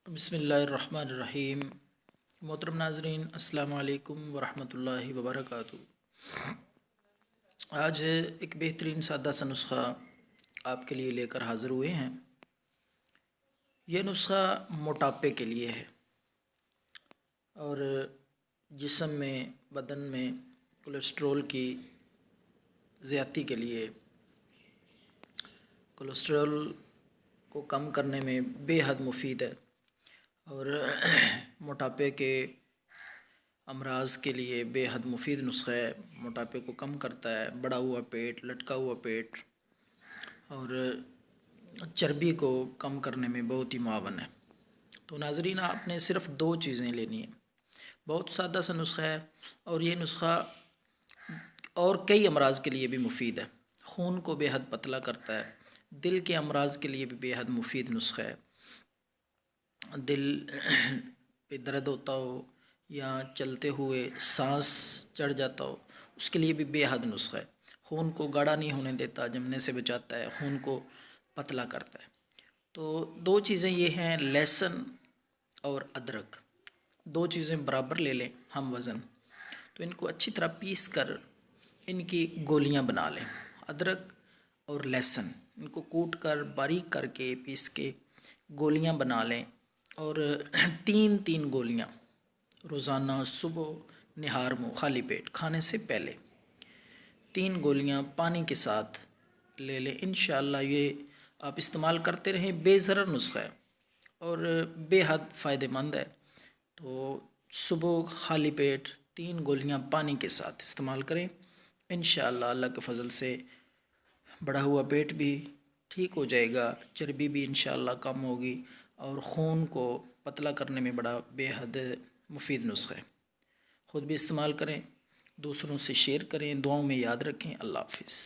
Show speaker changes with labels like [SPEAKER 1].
[SPEAKER 1] بسم اللہ الرحمن الرحیم۔ محترم ناظرین، السلام علیکم ورحمۃ اللہ وبرکاتہ۔ آج ایک بہترین سادہ سا نسخہ آپ کے لیے لے کر حاضر ہوئے ہیں۔ یہ نسخہ موٹاپے کے لیے ہے اور جسم میں، بدن میں کولیسٹرول کی زیادتی کے لیے، کولیسٹرول کو کم کرنے میں بے حد مفید ہے اور موٹاپے کے امراض کے لیے بے حد مفید نسخہ ہے۔ موٹاپے کو کم کرتا ہے، بڑا ہوا پیٹ، لٹکا ہوا پیٹ اور چربی کو کم کرنے میں بہت ہی معاون ہے۔ تو ناظرین، آپ نے صرف 2 چیزیں لینی ہیں۔ بہت سادہ سا نسخہ ہے اور یہ نسخہ اور کئی امراض کے لیے بھی مفید ہے۔ خون کو بے حد پتلا کرتا ہے، دل کے امراض کے لیے بھی بے حد مفید نسخہ ہے۔ دل پہ درد ہوتا ہو یا چلتے ہوئے سانس چڑھ جاتا ہو، اس کے لیے بھی بے حد نسخہ ہے۔ خون کو گاڑھا نہیں ہونے دیتا، جمنے سے بچاتا ہے، خون کو پتلا کرتا ہے۔ تو 2 چیزیں یہ ہیں، لہسن اور ادرک۔ 2 چیزیں برابر لے لیں، ہم وزن۔ تو ان کو اچھی طرح پیس کر ان کی گولیاں بنا لیں۔ ادرک اور لہسن، ان کو کوٹ کر باریک کر کے پیس کے گولیاں بنا لیں اور 3 گولیاں روزانہ صبح نہار منہ خالی پیٹ کھانے سے پہلے 3 گولیاں پانی کے ساتھ لے لیں۔ انشاءاللہ یہ آپ استعمال کرتے رہیں، بے ضرر نسخہ ہے اور بے حد فائدہ مند ہے۔ تو صبح خالی پیٹ 3 گولیاں پانی کے ساتھ استعمال کریں۔ انشاءاللہ اللہ کے فضل سے بڑھا ہوا پیٹ بھی ٹھیک ہو جائے گا، چربی بھی انشاءاللہ کم ہوگی اور خون کو پتلا کرنے میں بڑا بے حد مفید نسخہ ہے۔ خود بھی استعمال کریں، دوسروں سے شیئر کریں، دعاؤں میں یاد رکھیں۔ اللہ حافظ۔